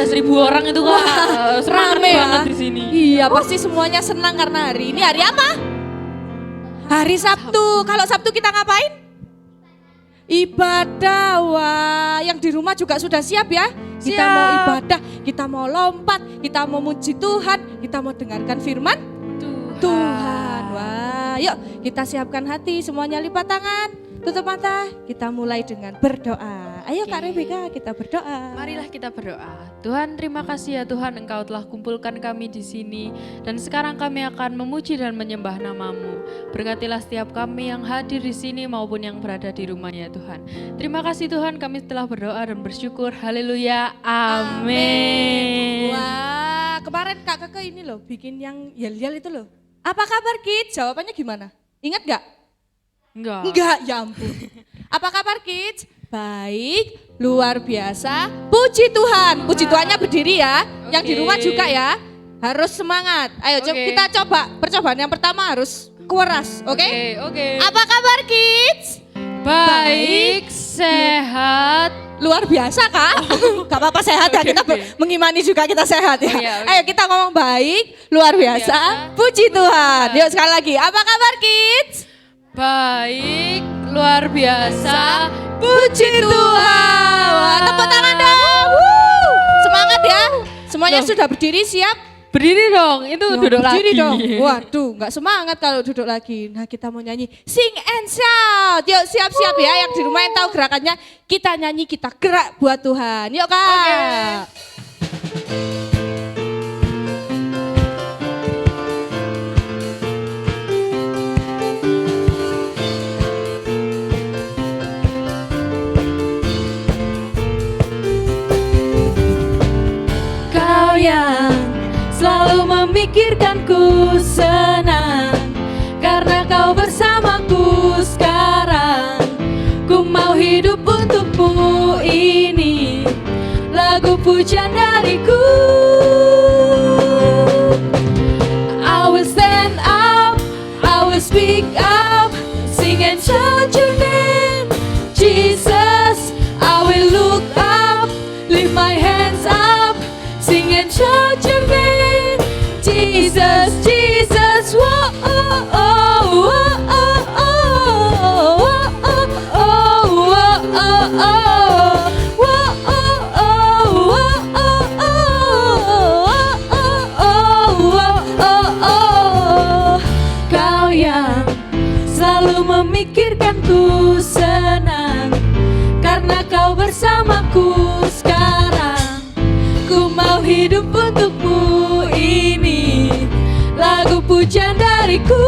12.000 orang itu Kak. Rame banget di sini. Iya, pasti semuanya senang karena hari ini hari apa? Hari Sabtu. Kalau Sabtu kita ngapain? Ibadah. Wah, yang di rumah juga sudah siap ya? Kita mau ibadah, kita mau lompat, kita mau muji Tuhan, kita mau dengarkan firman Tuhan. Wah, yuk kita siapkan hati, semuanya lipat tangan, tutup mata, kita mulai dengan berdoa. Ayo Kak Rebecca, kita berdoa. Marilah kita berdoa. Tuhan, terima kasih ya Tuhan, Engkau telah kumpulkan kami di sini dan sekarang kami akan memuji dan menyembah nama-Mu. Berkatilah setiap kami yang hadir di sini maupun yang berada di rumah ya Tuhan. Terima kasih Tuhan, kami telah berdoa dan bersyukur. Haleluya. Amin. Wah, kemarin Kak Keke ini loh bikin yang yel-yel itu loh. Apa kabar Kids? Jawabannya gimana? Ingat gak? Enggak, ya ampun. Apa kabar Kids? Baik, luar biasa. Puji Tuhan. Puji Tuhannya berdiri ya. Yang di rumah juga ya. Harus semangat. Ayo kita coba. Percobaan yang pertama harus keras, oke? Oke. Apa kabar Kids? Baik, sehat. Luar biasa Kak. Gak apa-apa sehat ya, kita mengimani juga kita sehat ya. Ayo kita ngomong baik, luar biasa. Puji Tuhan. Yuk sekali lagi, apa kabar Kids? Baik, luar biasa. Puji Tuhan. Wah, tepuk tangan dong. Semangat ya. Semuanya sudah berdiri siap? Berdiri dong, itu duduk berdiri lagi. Dong. Waduh, nggak semangat kalau duduk lagi. Nah, kita mau nyanyi Sing and Shout. Yuk siap-siap ya, yang di rumah yang tahu gerakannya, kita nyanyi, kita gerak buat Tuhan. Yuk Kak. Kau yang selalu memikirkanku senang karena kau bersamaku sekarang. Ku mau hidup untukmu, ini lagu pujian dariku. I will stand up, I will speak up, sing and shout your name, Jesus. I will look up, lift my hands up, sing and shout your name, Jesus, Jesus. Whoa, oh, oh, oh, oh, oh, oh, oh, oh, oh, oh. Kau yang selalu memikirkanku senang karena kau bersamaku sekarang. Ku mau hidup untukmu, ini lagu pujian dariku.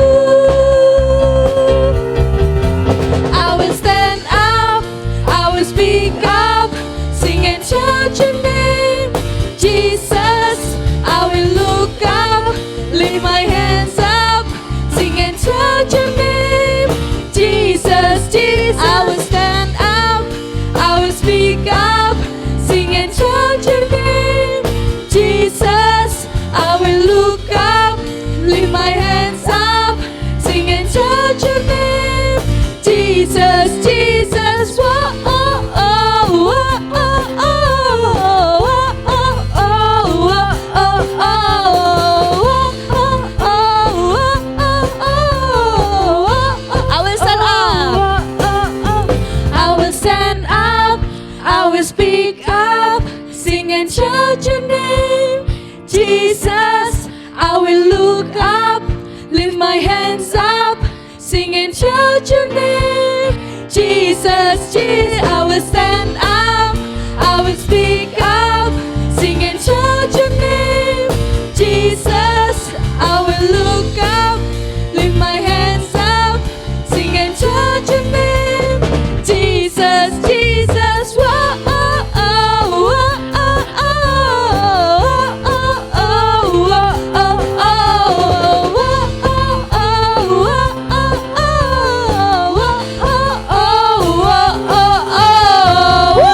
I will stand up, I will speak up, sing and shout your name, Jesus. I will look up, lift my hands up, sing and shout your name, Jesus, Jesus. I will stand up, I will speak up, sing and shout your name, Jesus. I will look up, lift my hands up, sing and shout your name, Jesus, Jesus. Whoa, oh, oh, oh, oh, oh, oh, oh, oh. I will stand up, I will stand up, I will speak up, sing and shout your name, Jesus. I will look up, lift my hands up, sing and shout your name, Jesus, Jesus. I will stand up, I will speak up, sing and shout your name, Jesus. I will look up, lift my hands up, sing and shout your name, Jesus, Jesus. Whoa, oh, oh, oh, oh, oh, oh,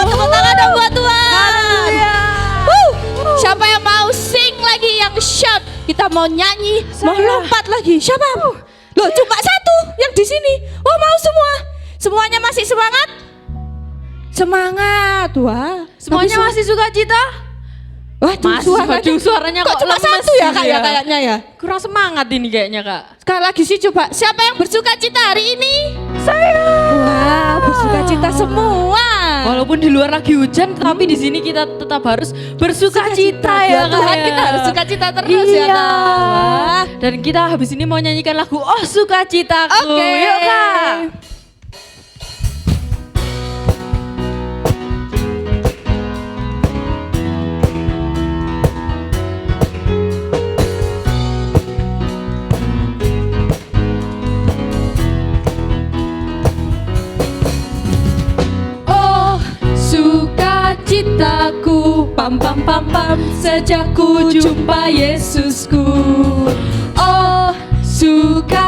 Tepuk tangan dong buat Tuhan. Siapa yang mau sing lagi, yang shout? Kita mau nyanyi, mau lompat lagi. Siapa? Loh, cuma satu yang di sini. Oh, mau semua? Semuanya masih semangat? Semangat, wah. Semuanya masih suka cita? Waduh, suaranya kok cuma lemes satu ya, Kak, gitu ya kayaknya ya. Kurang semangat ini kayaknya, Kak. Sekali lagi sih coba, siapa yang bersuka cita hari ini? Saya. Wah, bersuka cita semua. Walaupun di luar lagi hujan, tapi di sini kita tetap harus bersuka cita ya, Kak. Tuhan, ya. kita harus suka cita terus ya, Kak. Wah. Dan kita habis ini mau nyanyikan lagu Oh Sukacitaku. Oke. Yuk, Kak. Sukacitaku, pam pam pam pam, sejak ku jumpa Yesusku. Oh, sukacitaku,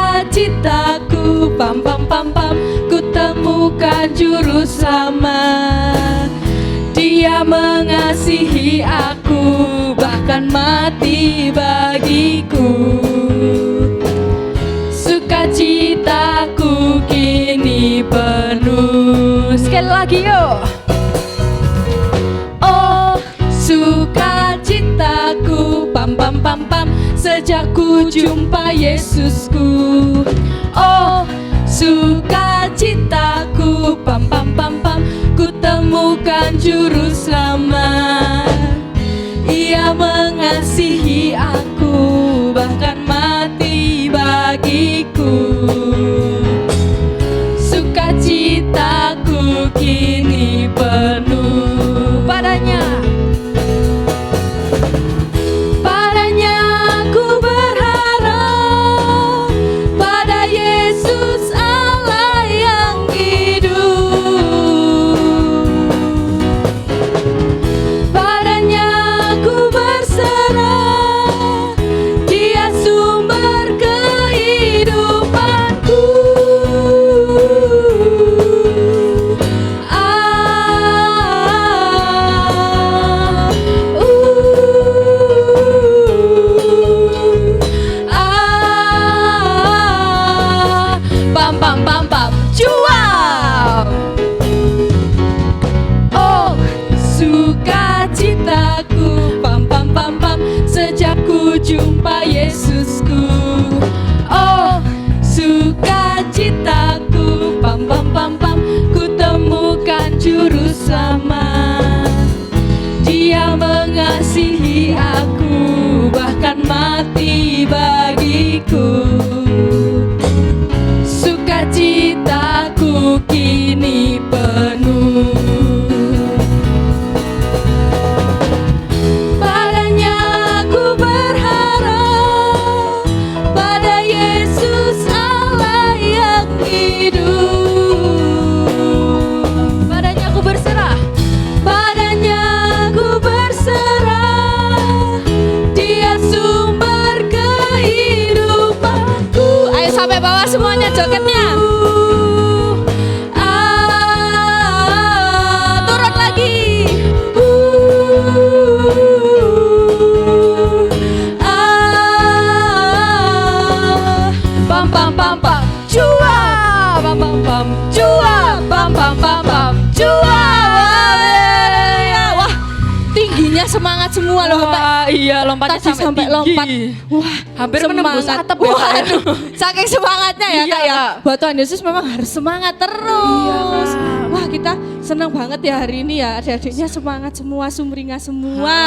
pam pam pam pam, ku temukan juru selamat. Dia mengasihi aku, bahkan mati bagiku. Sukacitaku kini penuh. Sekali lagi yuk. Sukacitaku, pam pam pam pam, sejak ku jumpa Yesusku. Oh, sukacitaku, pam pam pam pam, ku temukan juru selamat. Ia mengasihi aku, bahkan mati bagiku. Sukacitaku kini penuh padanya. Jumpa Yesusku. Oh, sukacitaku, pam pam pam pam, ku temukan juru selamat. Dia mengasihi aku, bahkan mati bagiku. Sukacitaku kini penuh. Semuanya jogetnya. Turun lagi. Pam pam pam pam, jua. Pam pam pam, jua. Pam pam pam pam, jua. Wah, tingginya semangat semua loh. Iya, lompatnya sampai lompat. Wah, hampir menembus atap ya, Kak. Saking semangatnya ya, iya, Kak ya. Buat Tuhan Yesus memang harus semangat terus. Iya, wah, kita senang banget ya hari ini ya. Adik-adiknya semangat semua, sumringah semua.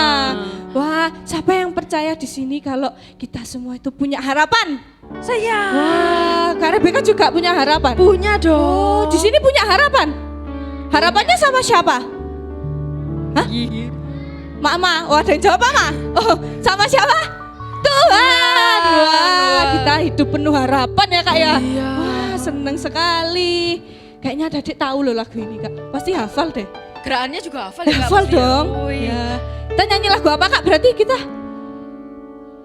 Wah, siapa yang percaya di sini kalau kita semua itu punya harapan? Saya. Wah, Kak Rebecca juga punya harapan? Punya dong. Oh, di sini punya harapan. Harapannya sama siapa? Hah? Mama, oh ada yang jawab Mama? Oh, sama siapa? Tuhan. Wah, kita hidup penuh harapan ya Kak ya. Iya. Wah, seneng sekali. Kayaknya adik tahu loh lagu ini Kak. Pasti hafal deh. Gerakannya juga hafal ya Kak? Hafal dong. Ya. Kita nyanyi lagu apa Kak? Berarti kita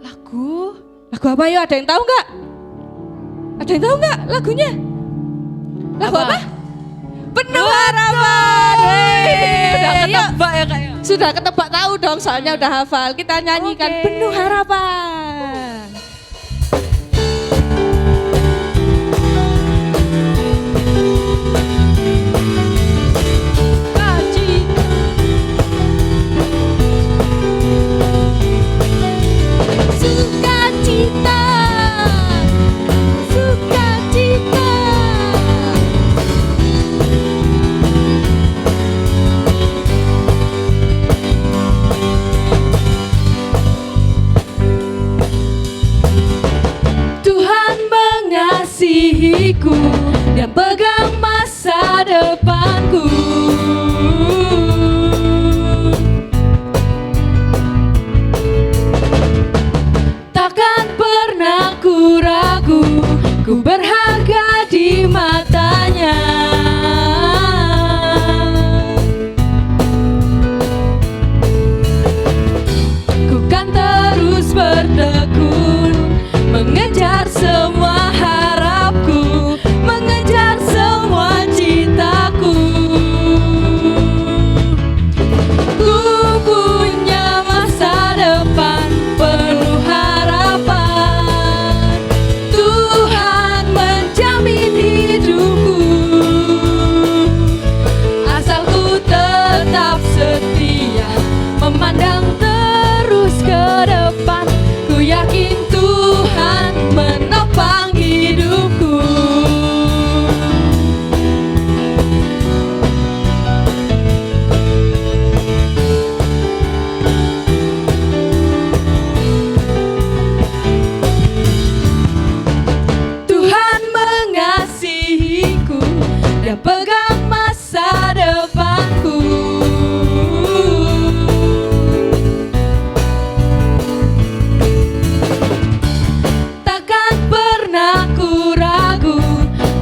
lagu apa yuk? Ada yang tahu nggak? Ada yang tahu nggak lagunya? Lagu apa? Penuh harapan. Udah ketebak ya Kak ya? Sudah ketebak tahu dong, soalnya udah hafal. Kita nyanyikan Penuh Harapan. mengasihiku dan pegang masa depanku. Takkan pernah ku ragu, ku berharga di matanya. Ku kan terus bertekun, mengejar semua harapku, mengejar semua citaku. Ku punya masa depan penuh harapan, Tuhan menjamin hidupku, asal ku tetap setia, memandang terus ke depan. Ku yakin Tuhan menopang hidupku. Tuhan mengasihiku dan pegang masa depanku. Takkan pernah ku ragu,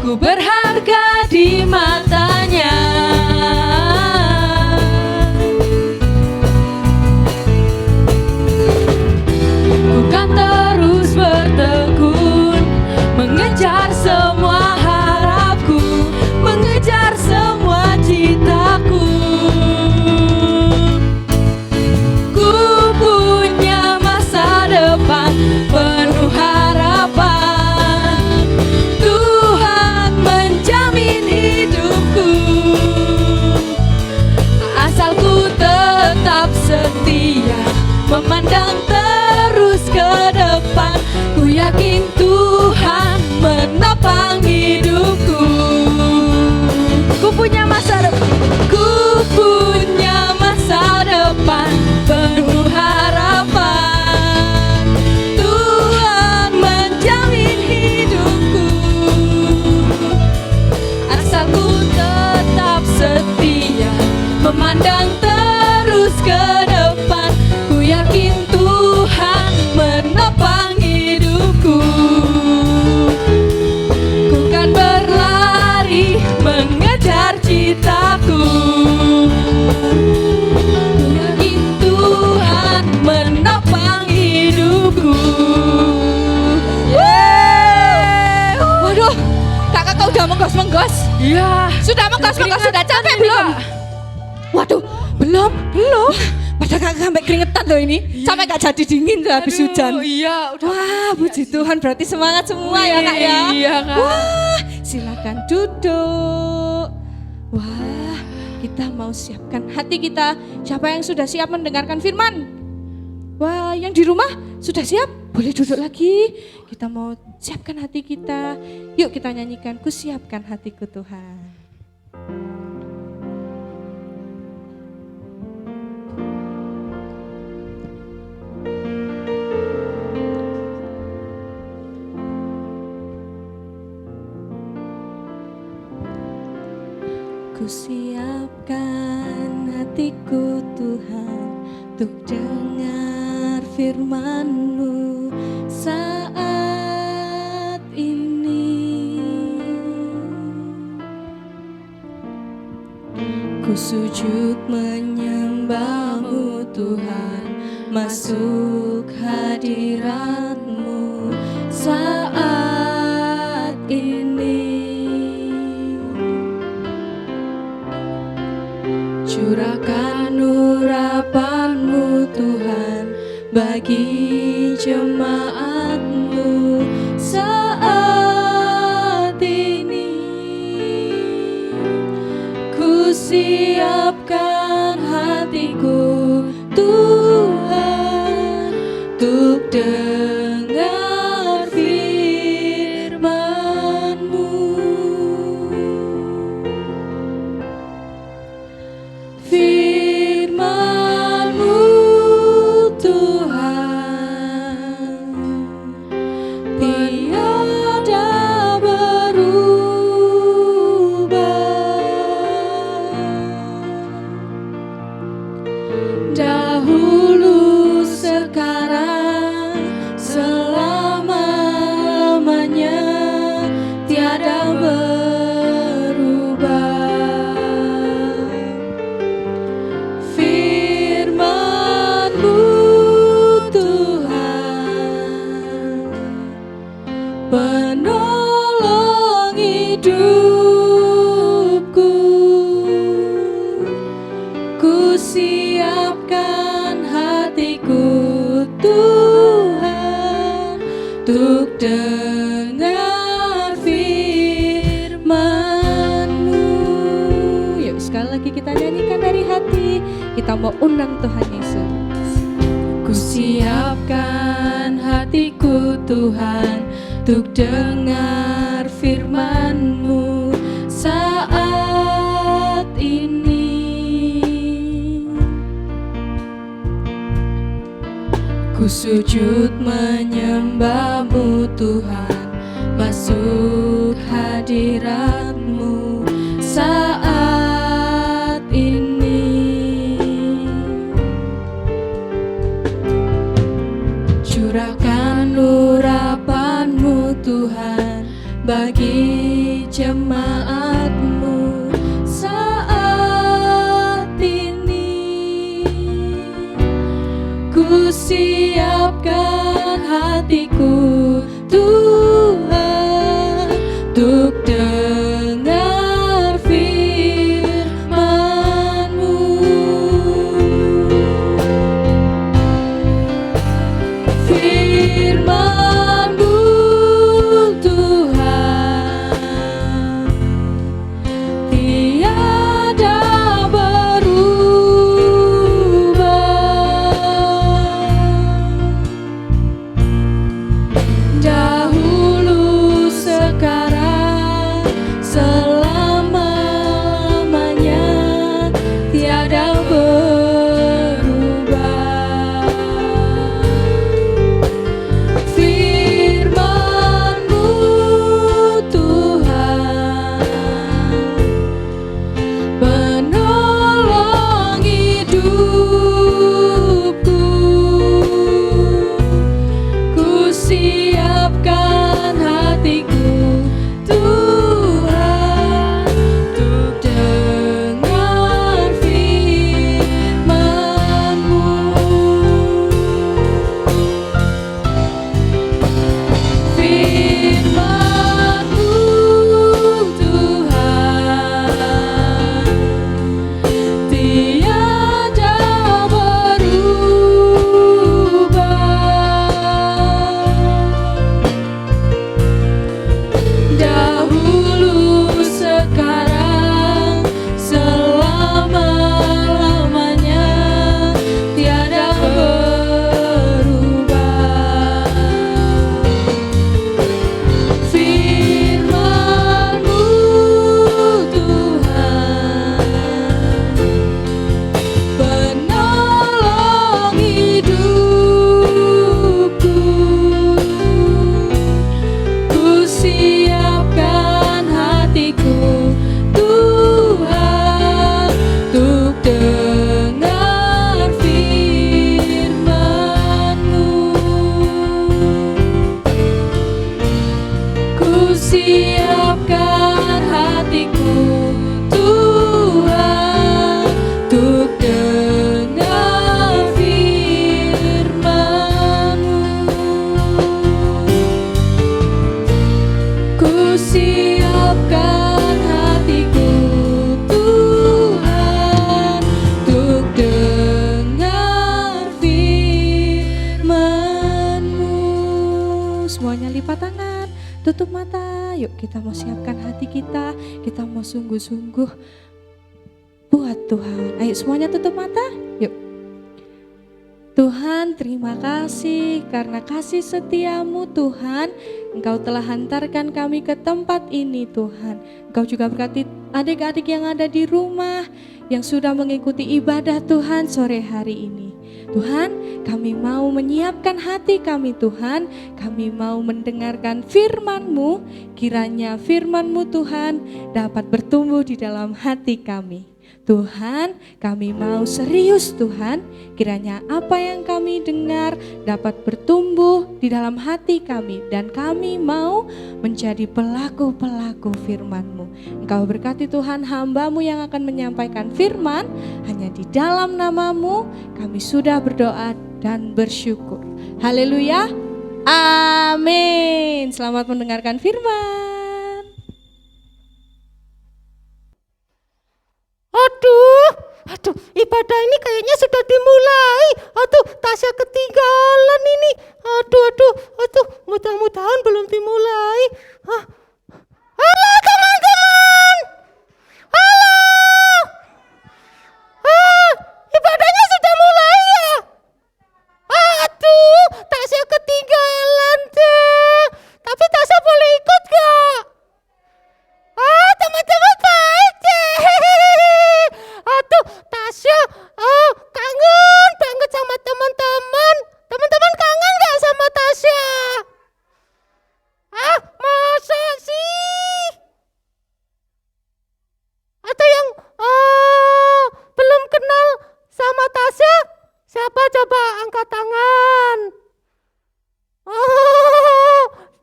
ku berharga di matanya. Ku kan terus bertekun, mengejar semua harapku, mengejar semua citaku. Ku punya masa depan penuh harapan, Tuhan menjamin hidupku, asal ku tetap setia, memandang terus ke depan. Ku yakin Tuhan menopang hidupku. Ku punya masa depan, ku punya masa depan penuh harapan, Tuhan menjamin hidupku, asal ku tetap setia, memandang terus ke depan. Ku yakin Tuhan menopang hidupku. Ku kan berlari mengejar citaku. Ku yakin Tuhan menopang hidupku. Yeay. Waduh, kakak kau udah menggos-menggos? Iya. Sudah menggos-menggos, sudah capek belum? Waduh, belum. Padahal kakak sampai keringetan loh ini. Sampai gak jadi dingin tuh habis hujan. Iya, udah. Wah, puji Tuhan, berarti semangat semua ya kak ya. Iya, Kak. Wah, silakan duduk. Wah, kita mau siapkan hati kita. Siapa yang sudah siap mendengarkan firman? Wah, yang di rumah sudah siap? Boleh duduk lagi. Kita mau siapkan hati kita. Yuk kita nyanyikan, ku siapkan hatiku Tuhan. Ku siapkan hatiku Tuhan untuk dengar firman-Mu saat ini. Ku sujud menyembah-Mu Tuhan, masuk hadirat-Mu saat ini. Curahkan urapan-Mu Tuhan bagi jemaat-Mu saat ini. Ku siapkan hatiku Tuhan untuk dengar firman-Mu. Firman-Mu Tuhan, untuk dengar firman-Mu. Yuk sekali lagi kita nyanyikan dari hati. Kita mau undang Tuhan Yesus. Ku siapkan hatiku Tuhan untuk dengar firman-Mu saat ini. Ku sujud menyembah-Mu Tuhan, masuk hadirat-Mu saat ini. Curahkan urapan-Mu Tuhan bagi jemaat-Mu saat ini. Ku siapkan hatiku Tuhan untuk dengar firman-Mu. Firman-Mu Tuhan tiada berubah. Dahulu, sekarang, selama-lamanya tiada berubah. Firman-Mu Tuhan penolong hidupku. Ku siapkan hatiku Tuhan untuk dengar firman-Mu. Firman-Mu Tuhan tiada berubah. Dahulu, sekarang, selama-lamanya tiada berubah. Firman-Mu Tuhan penolong hidupku. Ku siapkan hatiku Tuhan untuk dengar firman-Mu. Ku siapkan hatiku Tuhan untuk dengar firman-Mu. Ku siapkan hatiku Tuhan untuk dengar firman-Mu. Semuanya lipat tangan, tutup mata. Yuk kita mau siapkan hati kita. Kita mau sungguh-sungguh buat Tuhan. Ayo semuanya tutup mata. Yuk. Tuhan, terima kasih karena kasih setia-Mu Tuhan. Engkau telah hantarkan kami ke tempat ini Tuhan. Engkau juga berkati adik-adik yang ada di rumah yang sudah mengikuti ibadah Tuhan sore hari ini. Tuhan, kami mau menyiapkan hati kami Tuhan. Kami mau mendengarkan firman-Mu. Kiranya firman-Mu Tuhan dapat bertumbuh di dalam hati kami. Tuhan, kami mau serius Tuhan, kiranya apa yang kami dengar dapat bertumbuh di dalam hati kami dan kami mau menjadi pelaku-pelaku firman-Mu. Engkau berkati Tuhan hamba-Mu yang akan menyampaikan firman, hanya di dalam nama-Mu kami sudah berdoa dan bersyukur. Haleluya, amin. Selamat mendengarkan firman. Aduh, ibadah ini kayaknya sudah dimulai. Aduh, Tasya ketinggalan ini. Aduh. mudah-mudahan belum dimulai. Halo teman-teman. Halo. Ibadahnya sudah mulai ya? Aduh, Tasya ketinggalan deh. Tapi Tasya boleh ikut gak? Teman-teman baik deh. Aduh, Tasya kangen banget sama teman-teman. Teman-teman kangen gak sama Tasya? Masa sih? Ada yang belum kenal sama Tasya? Siapa coba angkat tangan?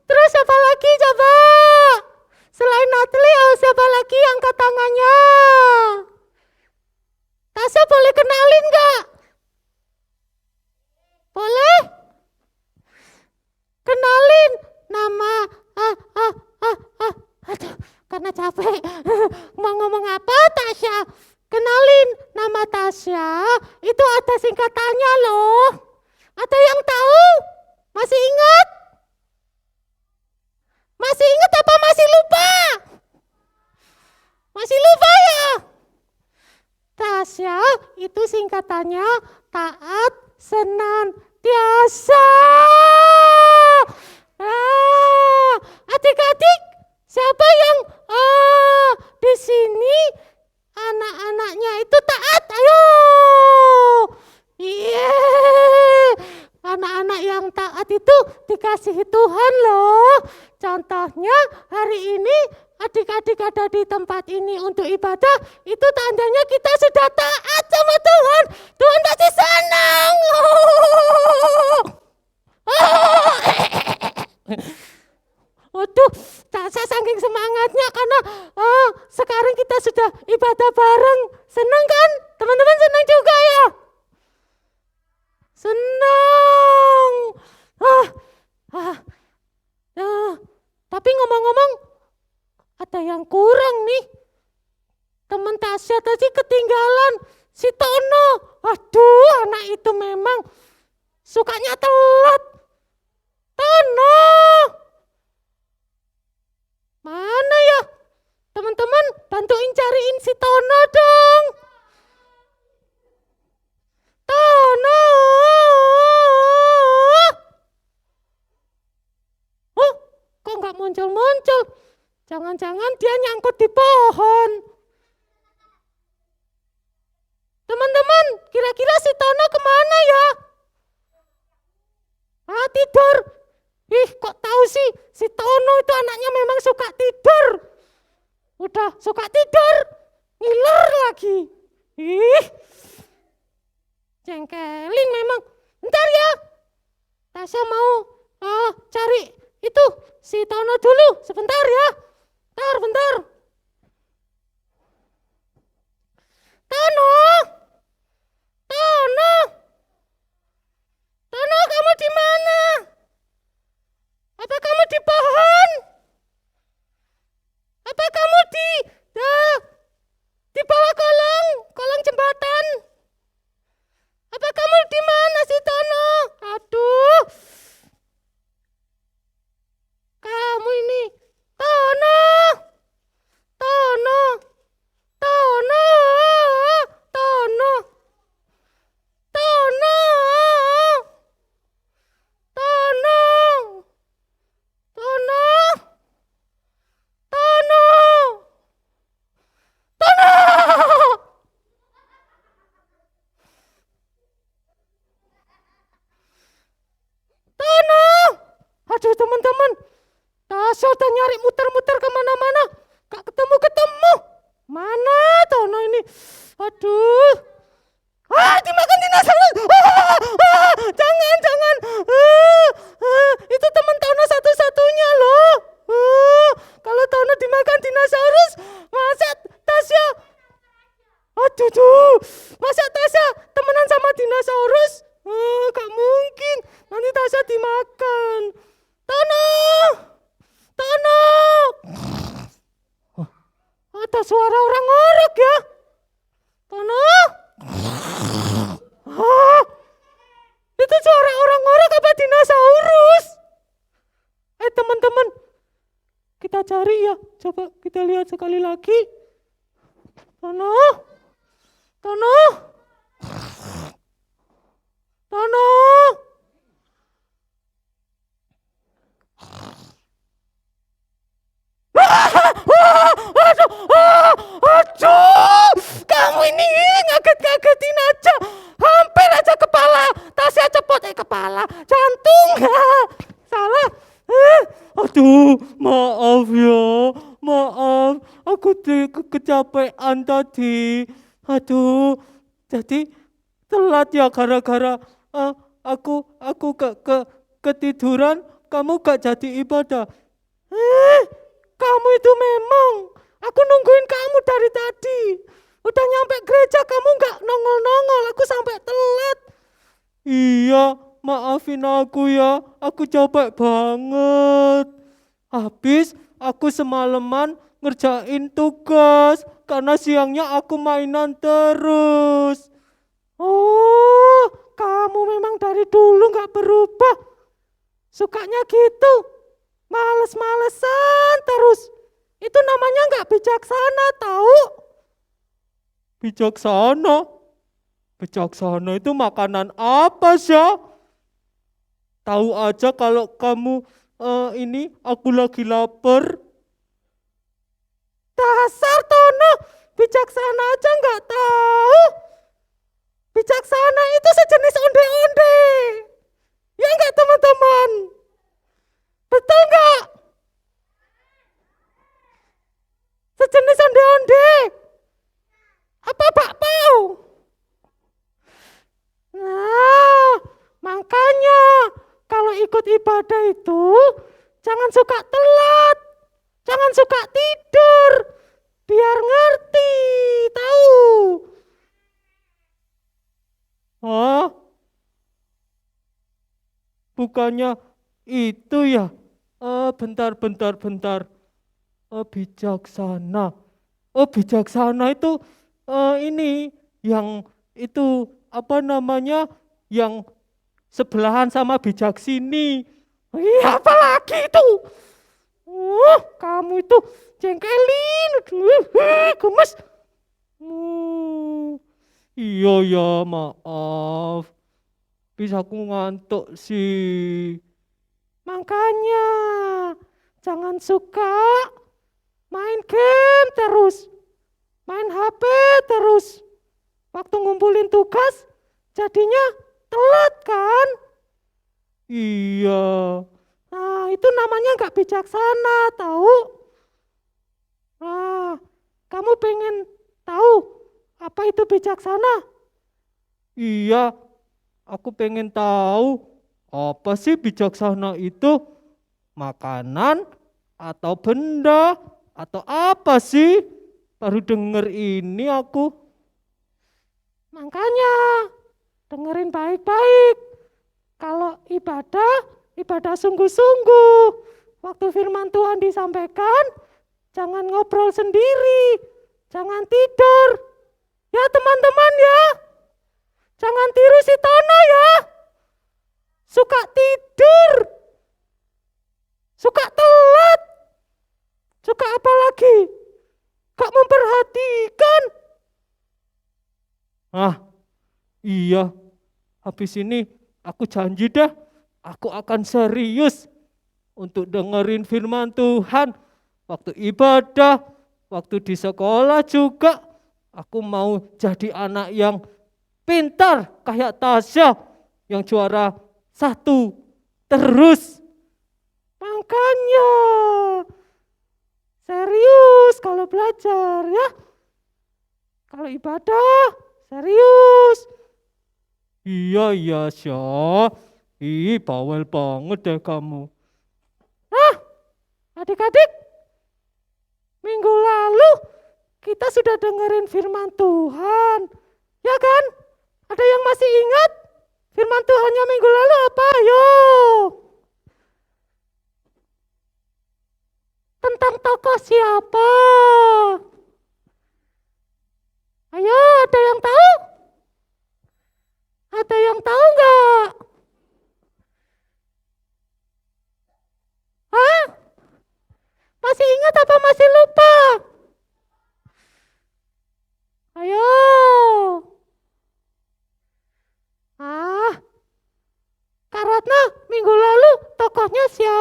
Terus siapa lagi coba? Selain Natli, siapa lagi angkat tangannya? Tasya boleh kenalin gak? Boleh? Kenalin nama aduh, karena capek. Mau ngomong apa Tasya? Kenalin nama Tasya, itu ada singkatannya loh. Ada yang tahu? Masih ingat? Masih ingat apa masih lupa? Masih lupa ya? Tasya itu singkatannya taat senantiasa. Adik-adik, siapa yang di sini anak-anaknya itu taat? Ayo. Iya. Anak-anak yang taat itu dikasih Tuhan loh. Contohnya hari ini adik-adik ada di tempat ini untuk ibadah, itu tandanya kita sudah taat sama Tuhan. Tuhan pasti senang. Waduh, Tasya saking semangatnya karena sekarang kita sudah ibadah bareng. Senang kan? Teman-teman senang juga ya? Senang. Tapi ngomong-ngomong, ada yang kurang nih. Teman Tasya tadi ketinggalan si Tono. Aduh, anak itu memang sukanya telat. Tono. Mana ya? Teman-teman bantuin cariin si Tono dong. Tono. Kok nggak muncul-muncul? Jangan-jangan dia nyangkut di pohon. Teman-teman, kira-kira si Tono kemana ya? Tidur. Kok tahu sih si Tono itu anaknya memang suka tidur. Udah suka tidur, ngiler lagi. Jengkelin memang. Bentar ya. Tasya mau cari itu si Tono dulu. Sebentar ya. Bentar. Tono. Tono, kamu di mana? Apa kamu di pohon? Apa kamu di bawah kolong jembatan? Apa kamu di mana sih Tono? Aduh. Kamu ini Tono. Aduh teman-teman, Tasya udah nyari muter-muter kemana-mana, gak ketemu-ketemu. Mana Tono ini? Aduh. Dimakan dinosaurus. Jangan. Itu teman Tono satu-satunya loh. Kalau Tono dimakan dinosaurus, masa Tasya? Aduh. Masa Tasya temenan sama dinosaurus? Gak mungkin. Nanti Tasya dimakan. Tono. Ada suara orang ngorok ya. Tono. Itu suara orang ngorok apa dinosaurus? kita cari ya. Coba kita lihat sekali lagi. Tono. Tono. Tono. Aduh, kamu ini ngaget-ngagetin aja. Hampir aja kepala, tasnya cepot kepala, jantung. Salah. Aduh, maaf ya, maaf. Aku kecapean tadi. Aduh, jadi telat ya gara-gara aku ketiduran. Kamu gak jadi ibadah. Kamu itu memang. Aku nungguin kamu dari tadi. Udah nyampe gereja kamu gak nongol-nongol. Aku sampai telat. Iya, maafin aku ya. Aku capek banget. Habis aku semalaman ngerjain tugas. Karena siangnya aku mainan terus. Oh, kamu memang dari dulu gak berubah. Sukanya gitu. Males-malesan terus. Itu namanya nggak bijaksana, tahu? Bijaksana? Bijaksana itu makanan apa sih? Tahu aja kalau kamu ini aku lagi lapar. Dasar Tono, bijaksana aja nggak tahu. Bijaksana itu sejenis onde-onde. Ya nggak teman-teman? Betul nggak? Sejenis onde-onde. Apa bakpao? Nah, makanya kalau ikut ibadah itu jangan suka telat, jangan suka tidur, biar ngerti, tahu? Hah? Bukannya itu ya? Bentar. Bijaksana. Oh, bijaksana itu ini yang itu apa namanya? Yang sebelahan sama bijaksini. Iya, apa lagi itu? Kamu itu jengkelin, gemes. Iya ya, maaf. Bisa aku ngantuk sih. Makanya jangan suka main game terus, main HP terus. Waktu ngumpulin tugas jadinya telat kan? Iya. Nah, itu namanya nggak bijaksana, tahu? Nah, kamu pengen tahu apa itu bijaksana? Iya, aku pengen tahu apa sih bijaksana itu? Makanan atau benda atau apa sih? Baru denger ini aku. Makanya dengerin baik-baik. Kalau ibadah sungguh-sungguh. Waktu firman Tuhan disampaikan, jangan ngobrol sendiri, jangan tidur. Ya teman-teman ya, jangan tiru si Tono ya. Suka tidur, suka telat, suka apa lagi? Gak memperhatikan. Iya, habis ini aku janji dah, aku akan serius untuk dengerin firman Tuhan. Waktu ibadah, waktu di sekolah juga, aku mau jadi anak yang pintar kayak Tasya, yang juara 1 terus. Makanya serius kalau belajar ya. Kalau ibadah serius. Iya Syah. Bawel banget deh kamu. Adik-adik, minggu lalu kita sudah dengerin firman Tuhan. Ya kan? Ada yang masih ingat firman Tuhannya minggu lalu apa? Ayo. Tentang tokoh siapa? Ayo, ada yang tahu? Ada yang tahu nggak? Hah? Masih ingat?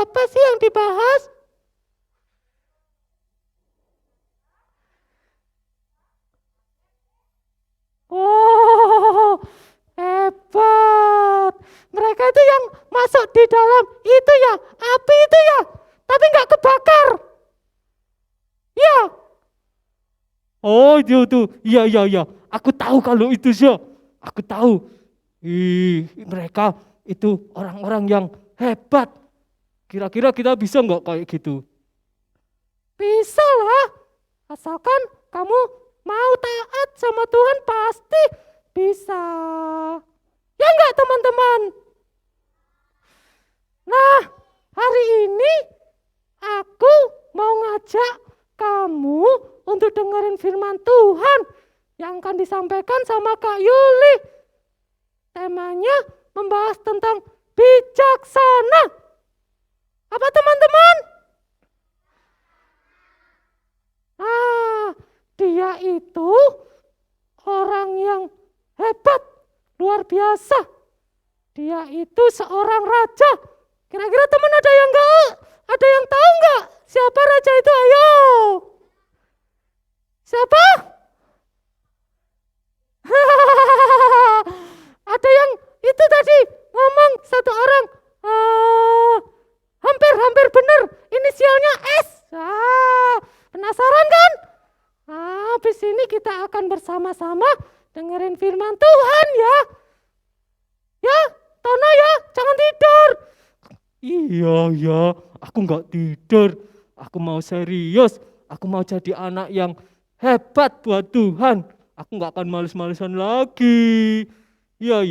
apa sih yang dibahas? Oh, hebat. Mereka itu yang masuk di dalam itu ya, api itu ya, tapi nggak kebakar. Ya. Oh, itu tuh. Iya, iya, iya. Aku tahu kalau itu sih. Aku tahu. Mereka itu orang-orang yang hebat. Kira-kira kita bisa nggak kayak gitu? Bisa lah. Asalkan kamu mau taat sama Tuhan pasti bisa. Ya enggak teman-teman? Nah, hari ini aku mau ngajak kamu untuk dengerin firman Tuhan yang akan disampaikan sama Kak Yuli. Temanya membahas tentang bijaksana. Apa teman-teman? Ah, dia itu orang yang hebat, luar biasa. Dia itu seorang raja. Kira-kira teman ada yang tahu nggak? Siapa raja itu? Ayo. Siapa? Ada yang itu tadi ngomong satu orang. Hampir benar. Inisialnya S. Penasaran kan? Habis ini kita akan bersama-sama dengerin firman Tuhan ya. Ya, Tono ya, jangan tidur. Iya, aku nggak tidur. Aku mau serius. Aku mau jadi anak yang hebat buat Tuhan. Aku nggak akan males-malesan lagi. Ya,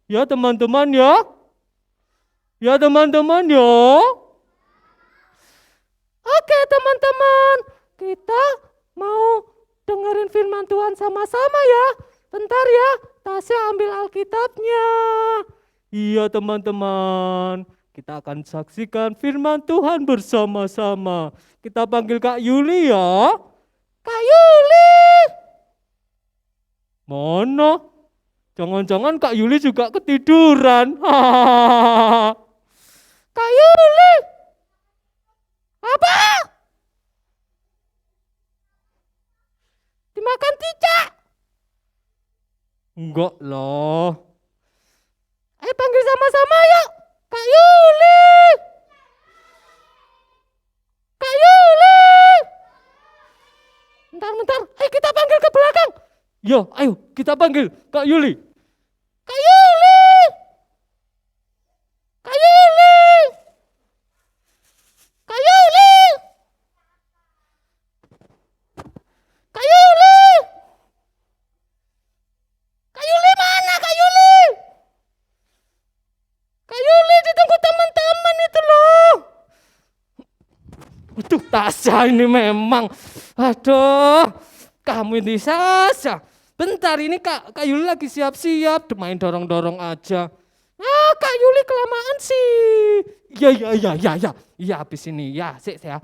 ya teman-teman ya. Ya teman-teman ya. Oke teman-teman, kita mau dengerin firman Tuhan sama-sama ya. Bentar ya, Tasya ambil Alkitabnya. Iya teman-teman, kita akan saksikan firman Tuhan bersama-sama. Kita panggil Kak Yuli ya. Kak Yuli. Mana? Jangan-jangan Kak Yuli juga ketiduran. Kak Yuli. Apa? Dimakan cicak? Enggak lah. Ayo panggil sama-sama yuk. Kak Yuli. Kak Yuli. Bentar. Ayo kita panggil ke belakang. Ya, ayo kita panggil Kak Yuli. Kak Yuli. Kak Yuli. Kak Yuli. Kak Yuli. Kak Yuli mana Kak Yuli? Kak Yuli ditunggu teman-teman itu loh. Aduh, Tasya ini memang. Aduh, kamu ini Sasa. Bentar ini Kak Yuli lagi siap-siap, main dorong-dorong aja. Kak Yuli kelamaan sih. Iya habis ini ya, sik ya.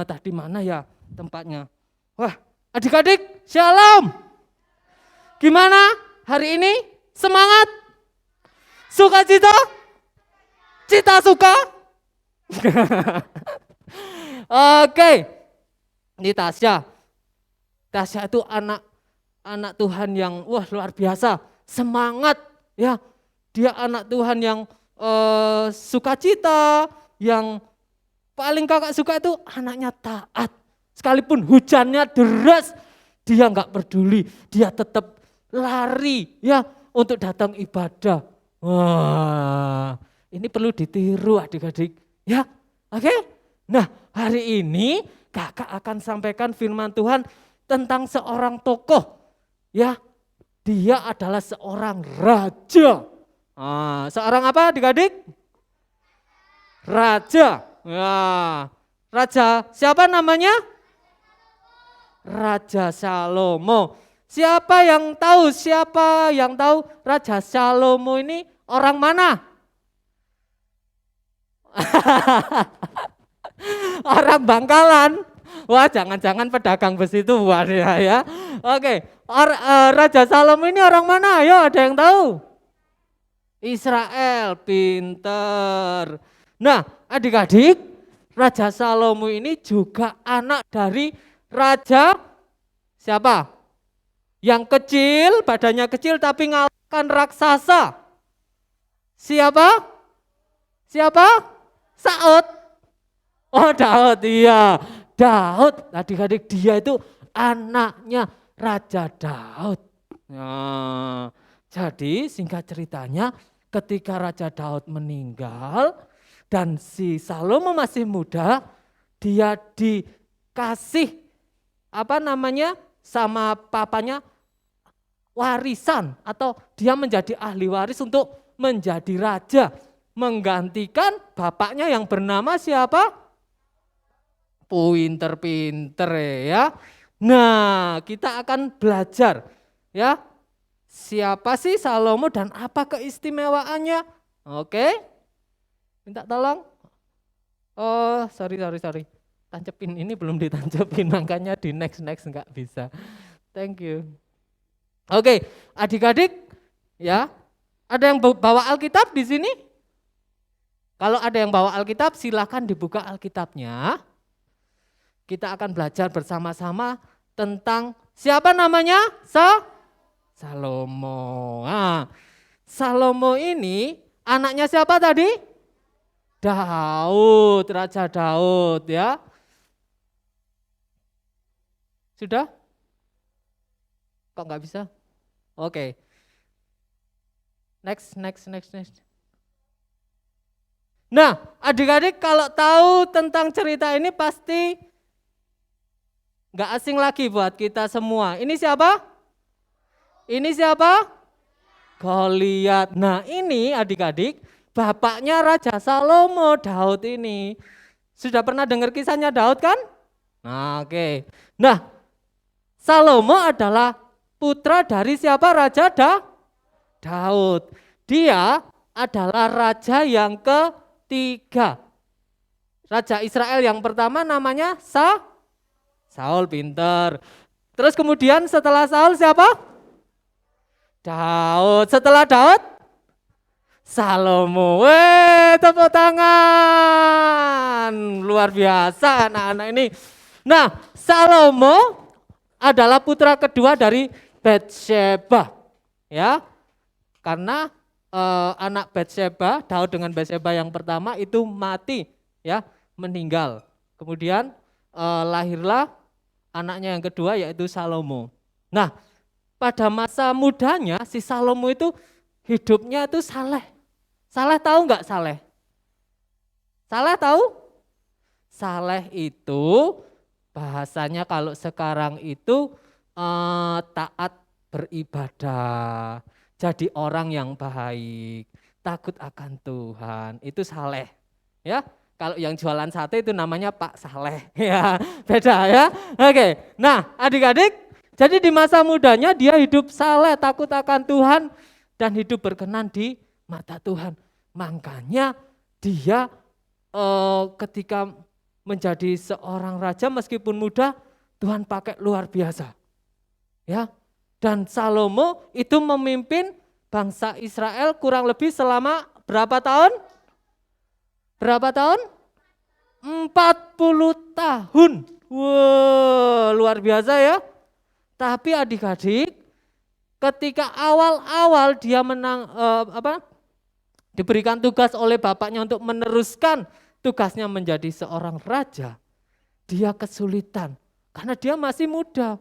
Tadi mana ya tempatnya? Wah, adik-adik, shalom. Gimana hari ini? Semangat? Sukacita? Cita suka? Oke. Ini Tasya. Tasya itu anak Tuhan yang wah luar biasa, semangat ya. Dia anak Tuhan yang sukacita, yang paling kakak suka itu anaknya taat. Sekalipun hujannya deras, dia enggak peduli, dia tetap lari ya untuk datang ibadah. Wah, ini perlu ditiru adik-adik ya. Oke? Nah, hari ini kakak akan sampaikan firman Tuhan tentang seorang tokoh. Ya, dia adalah seorang raja. Seorang apa adik-adik? Raja. Ya, raja siapa namanya? Raja Salomo. Siapa yang tahu Raja Salomo ini orang mana? Orang Bangkalan. Wah, jangan-jangan pedagang besi itu ya. Oke, Raja Salomo ini orang mana? Ayo, ada yang tahu? Israel, pinter. Nah, adik-adik, Raja Salomo ini juga anak dari raja siapa? Yang kecil, badannya kecil tapi ngalahkan raksasa. Siapa? Siapa? Saud. Oh, Daud, iya. Daud, adik-adik, dia itu anaknya Raja Daud. Nah, jadi singkat ceritanya ketika Raja Daud meninggal dan si Salomo masih muda, dia dikasih sama papanya warisan atau dia menjadi ahli waris untuk menjadi raja, menggantikan bapaknya yang bernama siapa? Pinter-pinter ya. Nah, kita akan belajar ya. Siapa sih Salomo dan apa keistimewaannya? Oke. Minta tolong. Oh, sorry. Tancepin ini belum ditancepin, makanya di next enggak bisa. Thank you. Oke, adik-adik ya. Ada yang bawa Alkitab di sini? Kalau ada yang bawa Alkitab, silakan dibuka Alkitabnya. Kita akan belajar bersama-sama tentang siapa namanya? Salomo. Nah, Salomo ini anaknya siapa tadi? Daud, Raja Daud ya. Sudah? Kok nggak bisa? Oke. Next. Nah, adik-adik kalau tahu tentang cerita ini pasti nggak asing lagi buat kita semua. Ini siapa? Goliat. Nah, ini adik-adik, bapaknya Raja Salomo, Daud ini. Sudah pernah dengar kisahnya Daud kan? Nah, oke. Nah, Salomo adalah putra dari siapa? Raja Daud. Dia adalah raja yang ketiga. Raja Israel yang pertama namanya Saul, pinter. Terus kemudian setelah Saul siapa? Daud. Setelah Daud? Salomo. Tepuk tangan. Luar biasa anak-anak ini. Nah, Salomo adalah putra kedua dari Batsyeba. Ya. Karena anak Batsyeba, Daud dengan Batsyeba yang pertama itu mati, ya, meninggal. Kemudian lahirlah anaknya yang kedua yaitu Salomo. Nah, pada masa mudanya si Salomo itu hidupnya itu saleh. Saleh tahu nggak saleh? Saleh tahu? Saleh itu bahasanya kalau sekarang itu taat beribadah. Jadi orang yang baik, takut akan Tuhan, itu saleh. Ya. Kalau yang jualan sate itu namanya Pak Saleh, ya beda ya. Oke, nah adik-adik, jadi di masa mudanya dia hidup saleh, takut akan Tuhan dan hidup berkenan di mata Tuhan. Makanya dia ketika menjadi seorang raja meskipun muda, Tuhan pakai luar biasa. Ya, dan Salomo itu memimpin bangsa Israel kurang lebih selama berapa tahun? Berapa tahun? 40 tahun. Wow, luar biasa ya. Tapi adik-adik, ketika awal-awal dia diberikan tugas oleh bapaknya untuk meneruskan tugasnya menjadi seorang raja, dia kesulitan karena dia masih muda,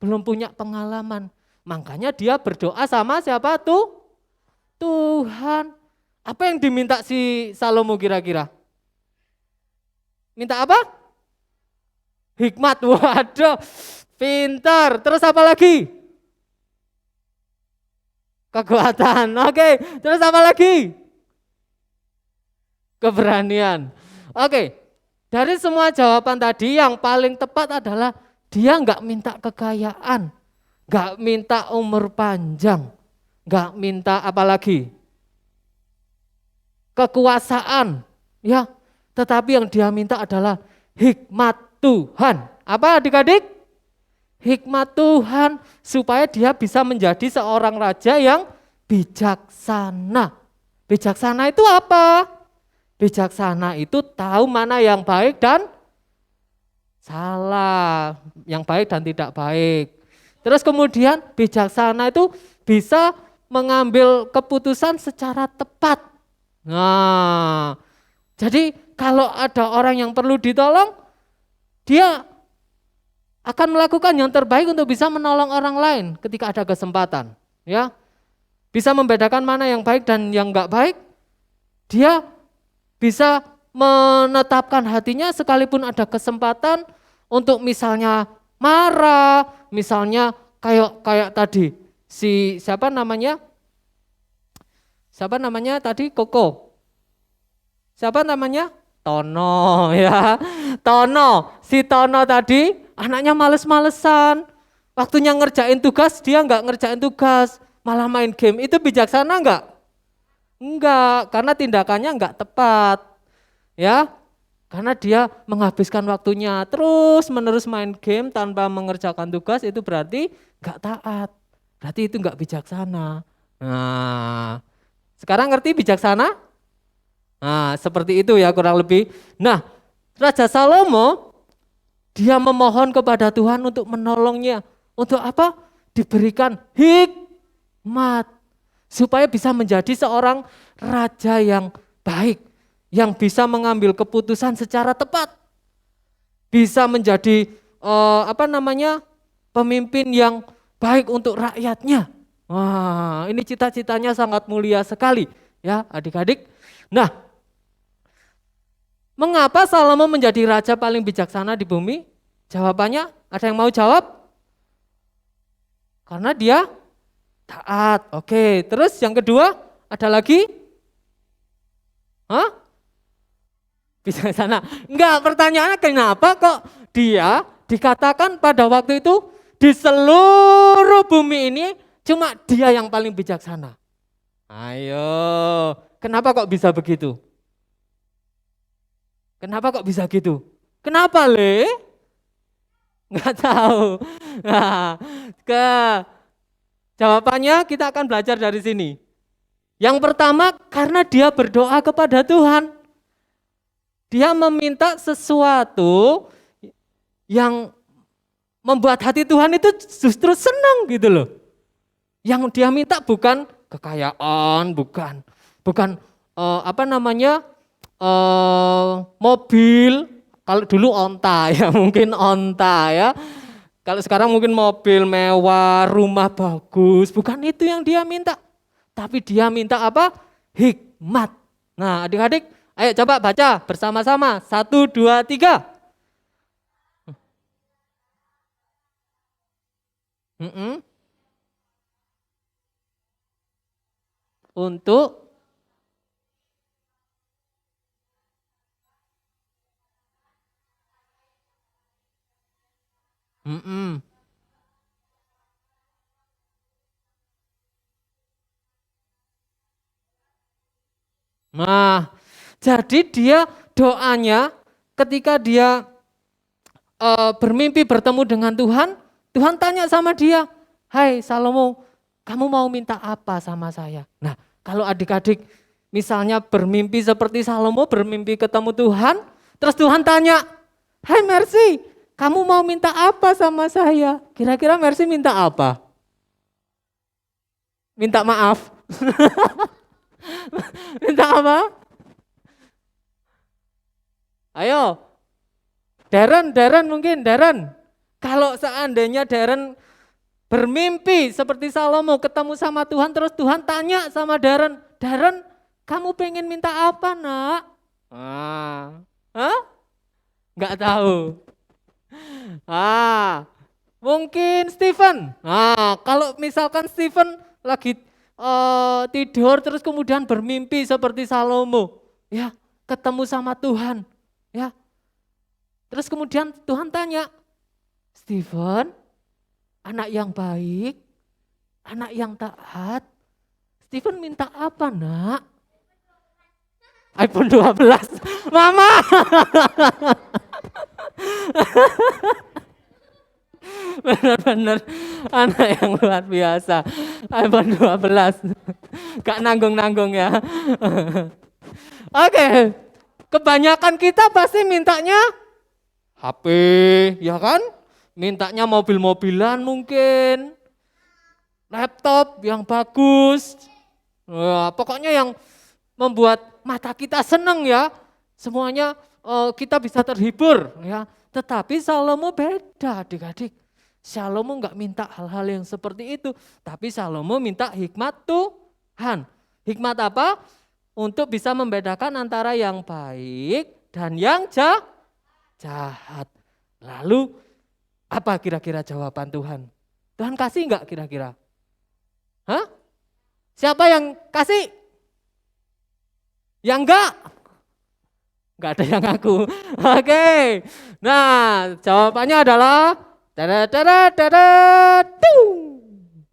belum punya pengalaman. Makanya dia berdoa sama siapa tuh? Tuhan. Apa yang diminta si Salomo kira-kira? Minta apa? Hikmat. Waduh, pintar. Terus apa lagi? Kekuatan. Oke, terus apa lagi? Keberanian. Oke, dari semua jawaban tadi yang paling tepat adalah dia enggak minta kekayaan, enggak minta umur panjang, enggak minta apa lagi? Kekuasaan, ya. Tetapi yang dia minta adalah hikmat Tuhan. Apa adik-adik? Hikmat Tuhan supaya dia bisa menjadi seorang raja yang bijaksana. Bijaksana itu apa? bijaksana itu tahu mana yang baik dan salah, yang baik dan tidak baik. Terus kemudian bijaksana itu bisa mengambil keputusan secara tepat. Nah, jadi kalau ada orang yang perlu ditolong, dia akan melakukan yang terbaik untuk bisa menolong orang lain ketika ada kesempatan. Ya, bisa membedakan mana yang baik dan yang enggak baik. Dia bisa menetapkan hatinya sekalipun ada kesempatan untuk misalnya marah, misalnya kayak tadi si siapa namanya tadi Koko, siapa namanya Tono ya, si Tono tadi anaknya males-malesan, waktunya ngerjain tugas dia nggak ngerjain tugas, malah main game. Itu bijaksana nggak? Enggak, karena tindakannya enggak tepat. Ya, karena dia menghabiskan waktunya terus menerus main game tanpa mengerjakan tugas, itu berarti enggak taat. Berarti itu enggak bijaksana. Nah, sekarang ngerti bijaksana? Nah, seperti itu ya kurang lebih. Nah, Raja Salomo dia memohon kepada Tuhan untuk menolongnya. Untuk apa? Diberikan hikmat. Supaya bisa menjadi seorang raja yang baik, yang bisa mengambil keputusan secara tepat, bisa menjadi pemimpin yang baik untuk rakyatnya. Wah, ini cita-citanya sangat mulia sekali, ya adik-adik. Nah, mengapa Salomo menjadi raja paling bijaksana di bumi? Jawabannya, ada yang mau jawab? Karena dia taat. Oke, terus yang kedua ada lagi? Hah? Bijaksana. Enggak, pertanyaannya kenapa kok dia dikatakan pada waktu itu di seluruh bumi ini cuma dia yang paling bijaksana? Ayo, kenapa kok bisa begitu? Kenapa kok bisa gitu? Kenapa Le? Enggak tahu. Nah, jawabannya kita akan belajar dari sini. Yang pertama, karena dia berdoa kepada Tuhan. Dia meminta sesuatu yang membuat hati Tuhan itu justru senang gitu loh. Yang dia minta bukan kekayaan, bukan mobil. Kalau dulu onta ya, mungkin onta ya. Kalau sekarang mungkin mobil mewah, rumah bagus, bukan itu yang dia minta. Tapi dia minta apa? Hikmat. Nah adik-adik, ayo coba baca bersama-sama. 1, 2, 3. Untuk Nah, jadi dia doanya ketika dia bermimpi bertemu dengan Tuhan, Tuhan tanya sama dia, "Hai Salomo, kamu mau minta apa sama saya?" Nah, kalau adik-adik misalnya bermimpi seperti Salomo, bermimpi ketemu Tuhan, terus Tuhan tanya, "Hai Mercy, kamu mau minta apa sama saya?" Kira-kira Mercy minta apa? Minta maaf. Minta apa? Ayo, Darren mungkin, Darren. Kalau seandainya Darren bermimpi seperti Salomo ketemu sama Tuhan, terus Tuhan tanya sama Darren, "Darren, kamu pengen minta apa nak?" Nggak tahu. Mungkin Stephen. Kalau misalkan Stephen lagi tidur terus kemudian bermimpi seperti Salomo, ya ketemu sama Tuhan, ya. Terus kemudian Tuhan tanya, "Stephen, anak yang baik, anak yang taat, Stephen minta apa nak?" iPhone 12, Mama. Benar-benar anak yang luar biasa. iPhone 12. Gak nanggung-nanggung ya. Oke. Kebanyakan kita pasti mintanya HP, ya kan? Mintanya mobil-mobilan mungkin, laptop yang bagus. Wah, pokoknya yang membuat mata kita senang ya. Semuanya kita bisa terhibur ya. Tetapi Salomo beda adik-adik. Salomo enggak minta hal-hal yang seperti itu. Tapi Salomo minta hikmat Tuhan. Hikmat apa? Untuk bisa membedakan antara yang baik dan yang jahat. Lalu apa kira-kira jawaban Tuhan? Tuhan kasih enggak kira-kira? Hah? Siapa yang kasih? Yang enggak? Enggak ada yang ngaku. Oke. Nah, jawabannya adalah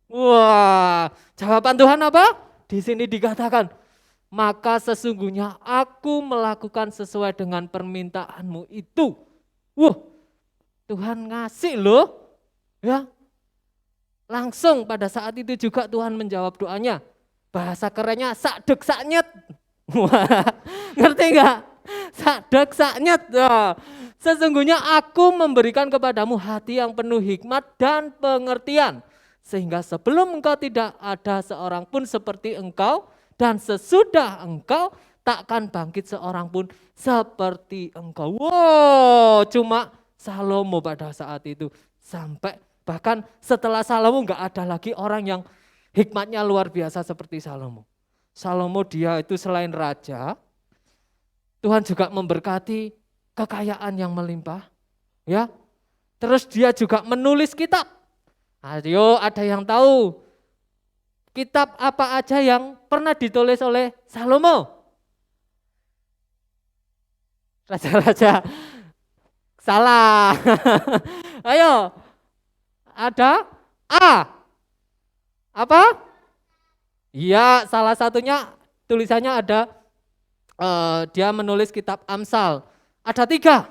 wah, jawaban Tuhan apa? Di sini dikatakan, maka sesungguhnya aku melakukan sesuai dengan permintaanmu itu. Wah, Tuhan ngasih loh. Ya. Langsung pada saat itu juga Tuhan menjawab doanya. Bahasa kerennya sakdek saknyet. Wah, ngerti enggak? Sakdek saknyet. Nah, sesungguhnya aku memberikan kepadamu hati yang penuh hikmat dan pengertian. Sehingga sebelum engkau tidak ada seorang pun seperti engkau, dan sesudah engkau takkan bangkit seorang pun seperti engkau. Wow, cuma Salomo pada saat itu. Sampai bahkan setelah Salomo enggak ada lagi orang yang hikmatnya luar biasa seperti Salomo. Salomo dia itu selain raja, Tuhan juga memberkati kekayaan yang melimpah, ya. Terus dia juga menulis kitab. Ayo, ada yang tahu kitab apa aja yang pernah ditulis oleh Salomo? Raja-raja. Salah. Ayo. Ada A. Apa? Iya, salah satunya tulisannya ada dia menulis kitab Amsal. Ada 3,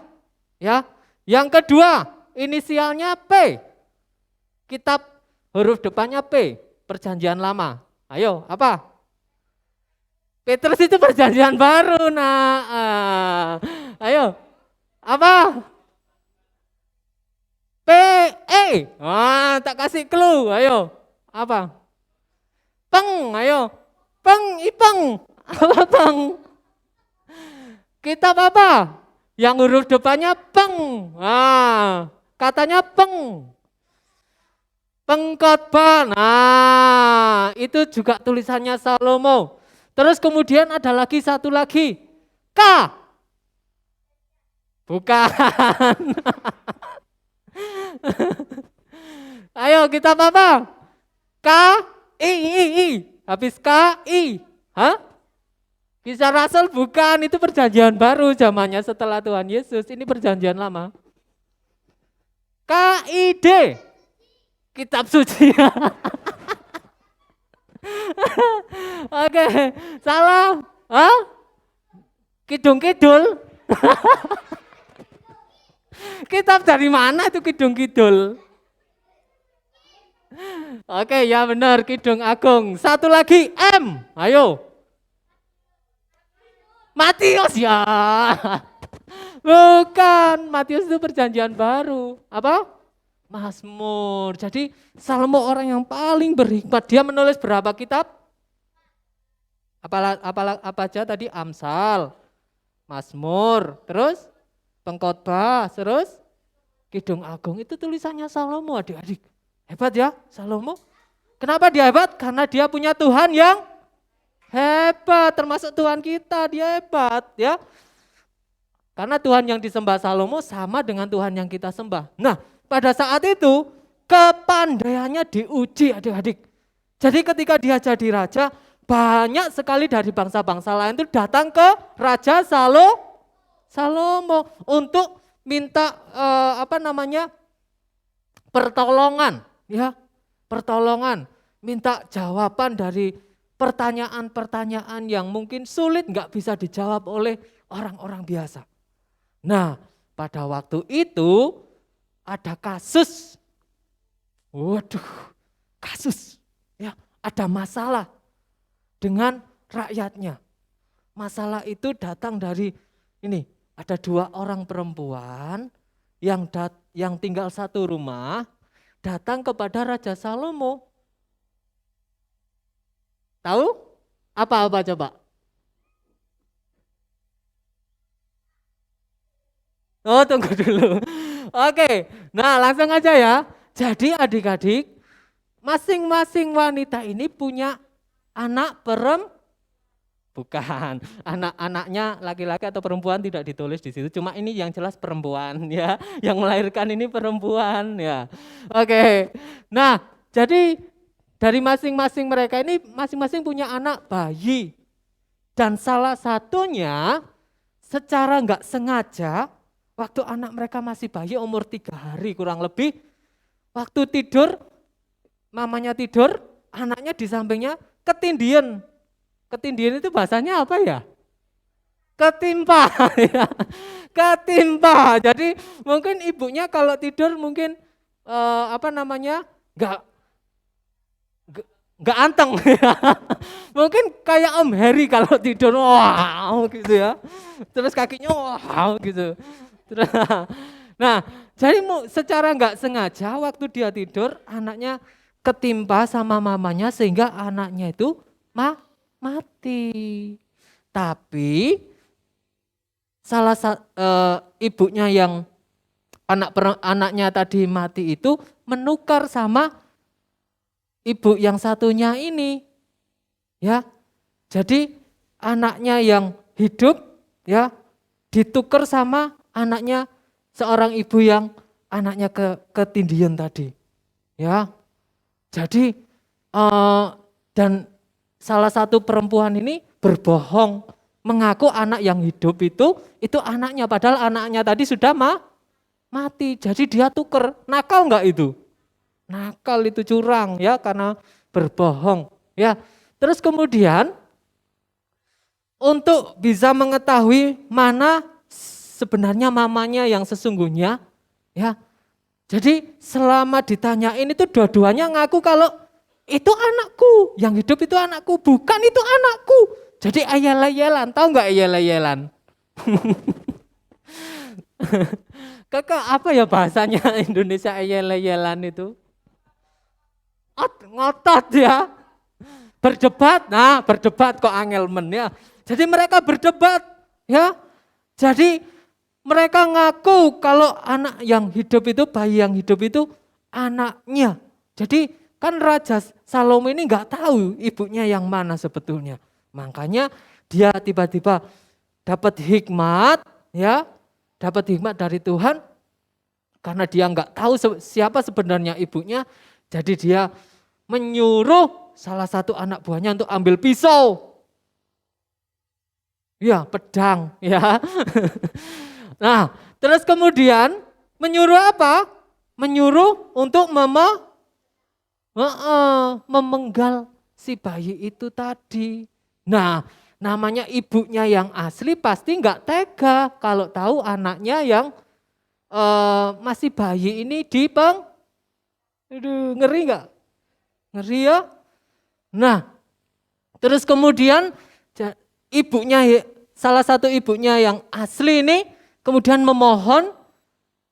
ya. Yang kedua, inisialnya P. Kitab huruf depannya P, Perjanjian Lama. Ayo, apa? Petrus itu Perjanjian Baru, nah. Ayo, apa? P-E. Wah, tak kasih clue. Ayo, apa? Peng, ayo. Peng, ipeng. Apa peng? Kitab apa? Yang huruf depannya peng. Nah, katanya peng. Pengkhotbah. Nah, itu juga tulisannya Salomo. Terus kemudian ada lagi satu lagi. K. Bukan. Ayo kitab apa? K, I. Habis K, I. Hah? Kisah Rasul bukan, itu Perjanjian Baru zamannya setelah Tuhan Yesus, ini Perjanjian Lama. KID, Kitab Suci. Oke, salah. Hah? Kidung-kidul. Kitab dari mana itu Kidung-kidul? Oke, ya benar, Kidung Agung. Satu lagi, M. Ayo. Matius ya. Bukan, Matius itu Perjanjian Baru. Apa? Mazmur. Jadi Salomo orang yang paling berhikmat. Dia menulis berapa kitab? Apa aja tadi? Amsal, Mazmur, terus Pengkhotbah, terus Kidung Agung. Itu tulisannya Salomo, adik-adik. Hebat ya Salomo. Kenapa dia hebat? Karena dia punya Tuhan yang hebat, termasuk Tuhan kita, dia hebat ya. Karena Tuhan yang disembah Salomo sama dengan Tuhan yang kita sembah. Nah, pada saat itu kepandaiannya diuji adik-adik. Jadi ketika dia jadi raja, banyak sekali dari bangsa-bangsa lain itu datang ke Raja Salomo untuk minta pertolongan, ya, pertolongan, minta jawaban dari pertanyaan-pertanyaan yang mungkin sulit nggak bisa dijawab oleh orang-orang biasa. Nah, pada waktu itu ada kasus, kasus, ya, ada masalah dengan rakyatnya. Masalah itu datang dari Ini ada 2 orang perempuan yang tinggal satu rumah datang kepada Raja Salomo. Tahu apa-apa coba? Oh, tunggu dulu. Oke, nah langsung aja ya. Jadi adik-adik, masing-masing wanita ini punya anak bukan, anak-anaknya laki-laki atau perempuan tidak ditulis di situ. Cuma ini yang jelas perempuan ya, yang melahirkan ini perempuan ya. Oke, nah jadi dari masing-masing mereka ini masing-masing punya anak bayi. Dan salah satunya secara nggak sengaja, waktu anak mereka masih bayi umur 3 hari kurang lebih, waktu tidur, mamanya tidur, anaknya di sampingnya ketindihan. Ketindihan itu bahasanya apa ya? Ketimpa ya. Ketimpa. Jadi mungkin ibunya kalau tidur mungkin nggak anteng ya. Mungkin kayak Om Heri kalau tidur wow gitu ya. Terus kakinya wow gitu. Nah, jadi secara nggak sengaja waktu dia tidur anaknya ketimpa sama mamanya sehingga anaknya itu mati. Tapi ibunya yang anaknya tadi mati itu menukar sama ibu yang satunya ini. Ya. Jadi anaknya yang hidup ya ditukar sama anaknya seorang ibu yang anaknya ketindihan tadi. Ya. Jadi dan salah satu perempuan ini berbohong mengaku anak yang hidup itu anaknya, padahal anaknya tadi sudah mati. Jadi dia tuker. Nakal enggak itu? Nakal itu, curang ya, karena berbohong ya. Terus kemudian untuk bisa mengetahui mana sebenarnya mamanya yang sesungguhnya ya. Jadi selama ditanyain itu dua-duanya ngaku kalau itu anakku, yang hidup itu anakku, bukan itu anakku. Jadi ayel-ayelan, tahu nggak ayel-ayelan? Kakak apa ya bahasanya Indonesia ayel-ayelan itu? Ngotot ya, berdebat, nah berdebat kok angelmen ya. Jadi mereka berdebat ya, jadi mereka ngaku kalau anak yang hidup itu, bayi yang hidup itu anaknya. Jadi kan Raja Salomo ini nggak tahu ibunya yang mana sebetulnya. Makanya dia tiba-tiba dapat hikmat ya, dapat hikmat dari Tuhan karena dia nggak tahu siapa sebenarnya ibunya. Jadi dia menyuruh salah satu anak buahnya untuk ambil pisau. Ya, pedang ya. Nah, terus kemudian menyuruh apa? Menyuruh untuk memenggal si bayi itu tadi. Nah, namanya ibunya yang asli pasti nggak tega kalau tahu anaknya yang masih bayi ini aduh, ngeri nggak? Ngeri ya? Nah, terus kemudian salah satu ibunya yang asli ini kemudian memohon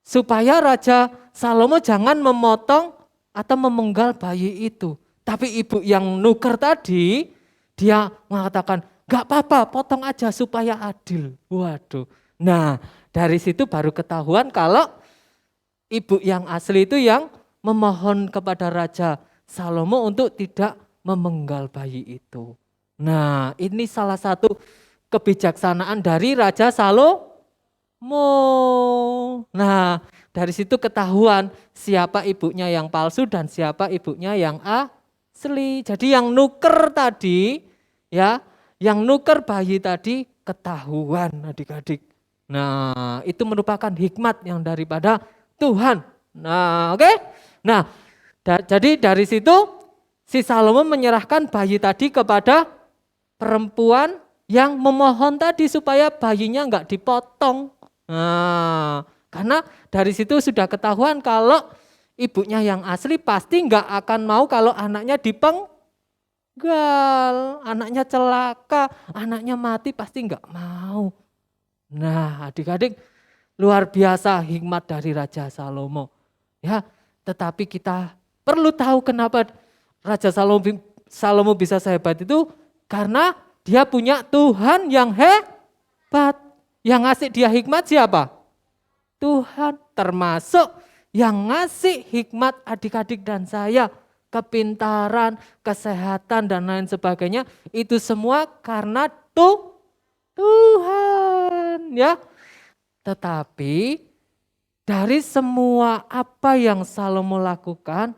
supaya Raja Salomo jangan memotong atau memenggal bayi itu. Tapi ibu yang nuker tadi, dia mengatakan, gak apa-apa, potong aja supaya adil. Waduh, nah dari situ baru ketahuan kalau ibu yang asli itu yang memohon kepada Raja Salomo untuk tidak memenggal bayi itu. Nah ini salah satu kebijaksanaan dari Raja Salomo. Nah, dari situ ketahuan siapa ibunya yang palsu dan siapa ibunya yang asli. Jadi yang nuker tadi, ya, yang nuker bayi tadi ketahuan adik-adik. Nah, itu merupakan hikmat yang daripada Tuhan. Nah, oke. Nah, jadi dari situ si Salomo menyerahkan bayi tadi kepada perempuan yang memohon tadi supaya bayinya enggak dipotong. Nah, karena dari situ sudah ketahuan kalau ibunya yang asli pasti enggak akan mau kalau anaknya dipenggal, anaknya celaka, anaknya mati pasti enggak mau. Nah, adik-adik, luar biasa hikmat dari Raja Salomo. Ya, tetapi kita perlu tahu kenapa Raja Salomo bisa sehebat itu, karena dia punya Tuhan yang hebat. Yang ngasih dia hikmat siapa? Tuhan, termasuk yang ngasih hikmat adik-adik dan saya, kepintaran, kesehatan dan lain sebagainya, itu semua karena Tuhan, ya. Tetapi dari semua apa yang Salomo lakukan,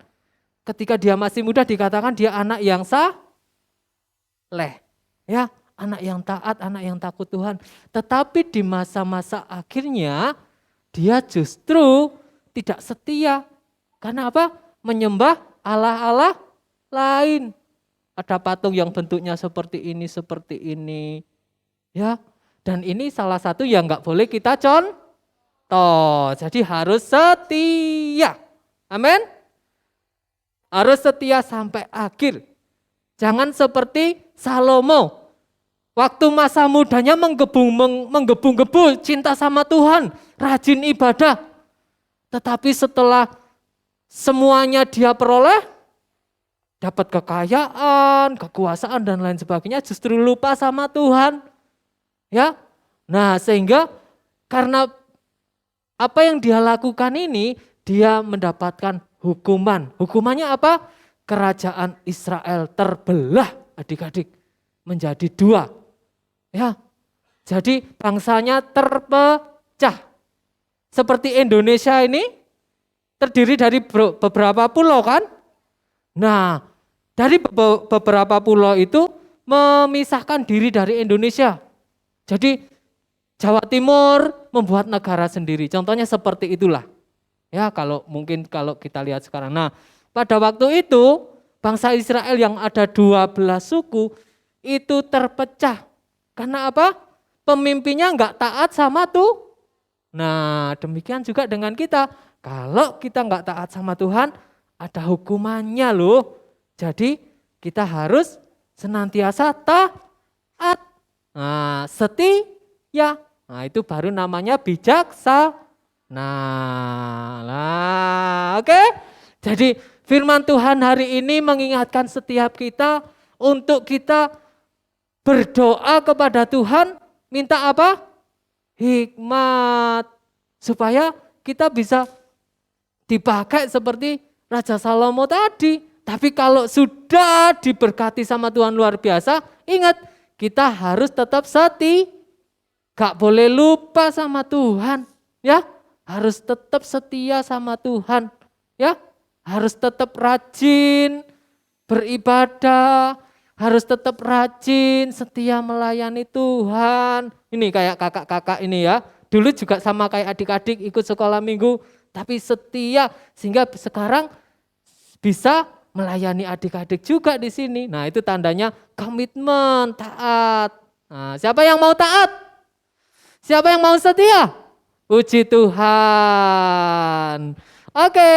ketika dia masih muda dikatakan dia anak yang saleh, ya, anak yang taat, anak yang takut Tuhan. Tetapi di masa-masa akhirnya dia justru tidak setia. Karena apa? Menyembah Allah-Allah lain. Ada patung yang bentuknya seperti ini. Ya, dan ini salah satu yang nggak boleh kita contoh. Jadi harus setia. Amin. Harus setia sampai akhir. Jangan seperti Salomo. Waktu masa mudanya menggebu-gebu cinta sama Tuhan, rajin ibadah. Tetapi setelah semuanya dia peroleh, dapat kekayaan, kekuasaan dan lain sebagainya, justru lupa sama Tuhan. Ya, nah sehingga karena apa yang dia lakukan ini, dia mendapatkan hukuman. Hukumannya apa? Kerajaan Israel terbelah, adik-adik, menjadi dua. Ya, jadi bangsanya terpecah. Seperti Indonesia ini terdiri dari beberapa pulau kan? Nah, dari beberapa pulau itu memisahkan diri dari Indonesia. Jadi Jawa Timur membuat negara sendiri. Contohnya seperti itulah. Ya, kalau kita lihat sekarang. Nah, pada waktu itu bangsa Israel yang ada 12 suku itu terpecah. Karena apa? Pemimpinnya enggak taat sama Tuhan. Nah, demikian juga dengan kita. Kalau kita enggak taat sama Tuhan, ada hukumannya loh. Jadi kita harus senantiasa taat. Nah, setia. Nah, itu baru namanya bijaksana. Nah, oke. Jadi firman Tuhan hari ini mengingatkan setiap kita untuk kita berdoa kepada Tuhan, minta apa? Hikmat. Supaya kita bisa dipakai seperti Raja Salomo tadi. Tapi kalau sudah diberkati sama Tuhan luar biasa, ingat kita harus tetap setia. Gak boleh lupa sama Tuhan, ya. Harus tetap setia sama Tuhan, ya. Harus tetap rajin beribadah, harus tetap rajin setia melayani Tuhan. Ini kayak kakak-kakak ini ya. Dulu juga sama kayak adik-adik ikut sekolah minggu, tapi setia sehingga sekarang bisa melayani adik-adik juga di sini. Nah, itu tandanya komitmen, taat. Nah, siapa yang mau taat? Siapa yang mau setia? Puji Tuhan. Oke,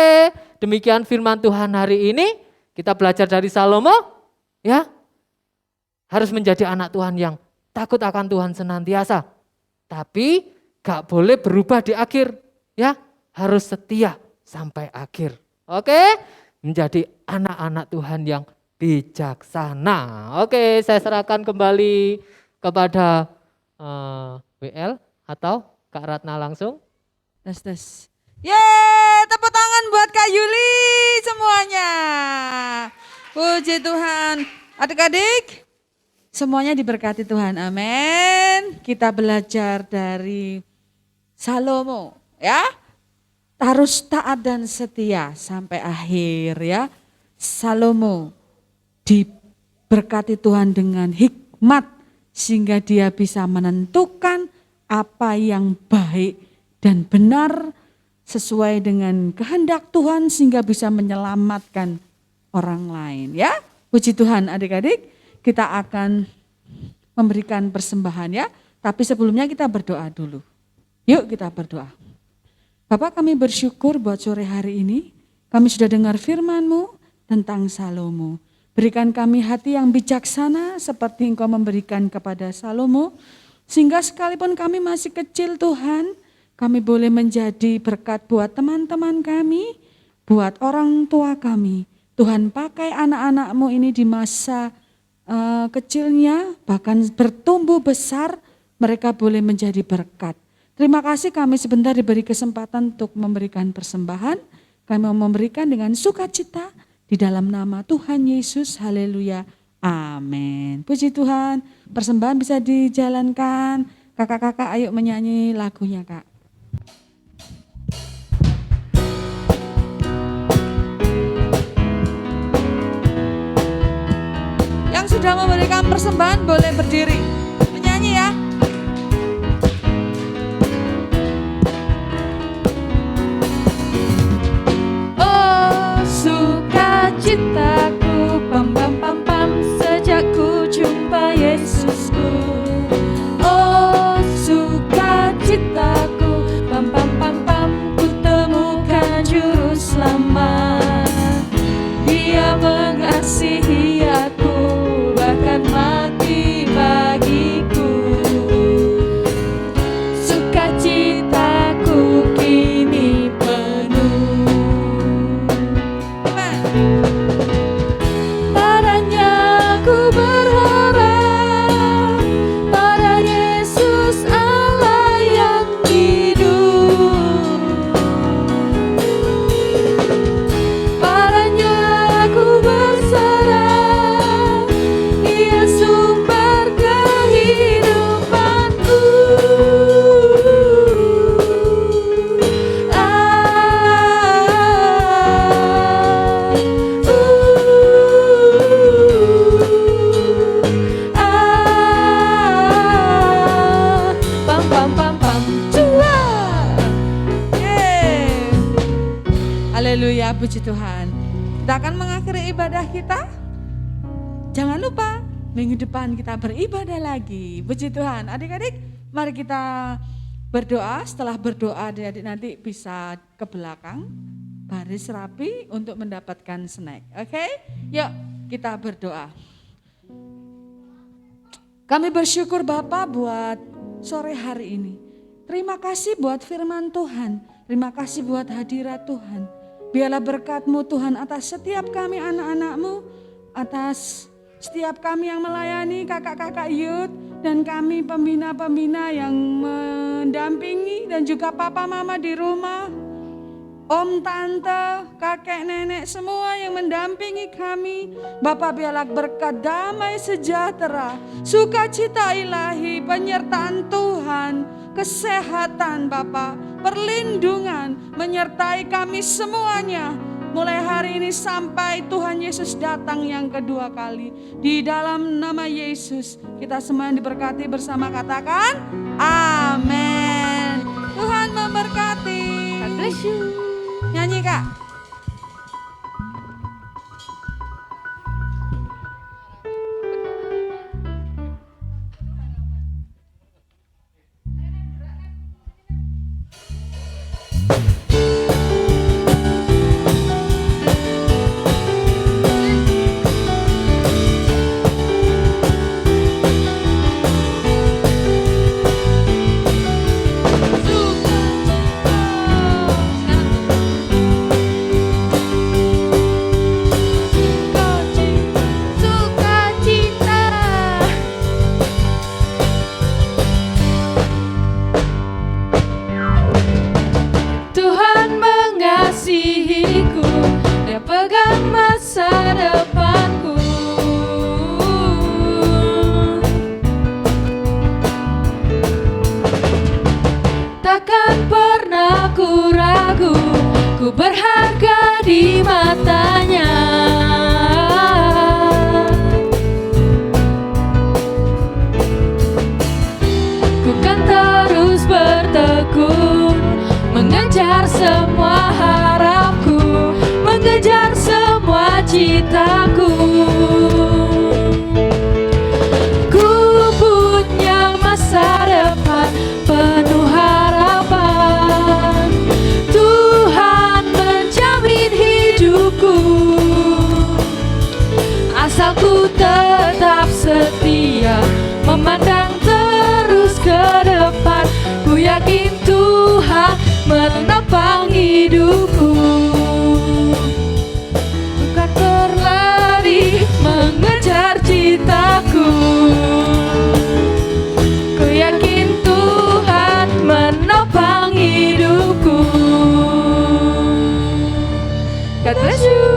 demikian firman Tuhan hari ini. Kita belajar dari Salomo, ya. Harus menjadi anak Tuhan yang takut akan Tuhan senantiasa. Tapi gak boleh berubah di akhir, ya. Harus setia sampai akhir. Oke, menjadi anak-anak Tuhan yang bijaksana. Oke, saya serahkan kembali kepada WL atau Kak Ratna langsung. Tes. Yeay, tepuk tangan buat Kak Yuli semuanya. Puji Tuhan. Adik-adik, semuanya diberkati Tuhan. Amin. Kita belajar dari Salomo, ya. Harus taat dan setia sampai akhir, ya. Salomo diberkati Tuhan dengan hikmat sehingga dia bisa menentukan apa yang baik dan benar sesuai dengan kehendak Tuhan sehingga bisa menyelamatkan orang lain, ya. Puji Tuhan adik-adik, kita akan memberikan persembahan, ya. Tapi sebelumnya kita berdoa dulu. Yuk kita berdoa. Bapak, kami bersyukur buat sore hari ini. Kami sudah dengar firman-Mu tentang Salomo. Berikan kami hati yang bijaksana seperti Engkau memberikan kepada Salomo. Sehingga sekalipun kami masih kecil Tuhan, kami boleh menjadi berkat buat teman-teman kami, buat orang tua kami. Tuhan pakai anak-anak-Mu ini di masa kecilnya, bahkan bertumbuh besar, mereka boleh menjadi berkat. Terima kasih kami sebentar diberi kesempatan untuk memberikan persembahan. Kami mau memberikan dengan sukacita di dalam nama Tuhan Yesus. Haleluya. Amin. Puji Tuhan. Persembahan bisa dijalankan. Kakak-kakak ayo menyanyi lagunya Kak. Yang sudah memberikan persembahan boleh berdiri. Menyanyi ya. Sukacitaku pam pam pam pam sejak ku jumpa Yesusku. Oh sukacitaku pam pam pam pam ku temukan juru selamat. Dia mengasihi aku bahkan mati bagiku. Sukacitaku kini penuh. Padanya ku berharap, pada Yesus Allah yang hidup. Padanya ku berserah, Dia sumber kehidupanku. Pam pam pam pam cua. Haleluya, puji Tuhan. Kita akan mengakhiri ibadah kita. Jangan lupa minggu depan kita beribadah lagi. Puji Tuhan. Adik-adik, mari kita berdoa. Setelah berdoa adik-adik nanti bisa ke belakang, baris rapi untuk mendapatkan snack. Oke? Yuk kita berdoa. Kami bersyukur Bapa buat sore hari ini. Terima kasih buat firman Tuhan. Terima kasih buat hadirat Tuhan. Biarlah berkat-Mu Tuhan atas setiap kami anak-anak-Mu, atas setiap kami yang melayani kakak-kakak youth, dan kami pembina-pembina yang mendampingi, dan juga papa mama di rumah, om, tante, kakek, nenek, semua yang mendampingi kami. Bapa biarlah berkat damai sejahtera, sukacita ilahi, penyertaan Tuhan, kesehatan Bapa, perlindungan menyertai kami semuanya. Mulai hari ini sampai Tuhan Yesus datang yang kedua kali. Di dalam nama Yesus kita semua diberkati bersama, katakan amin. Tuhan memberkati. God bless you. Nyanyi Kak. Asalku tetap setia, memandang terus God bless you.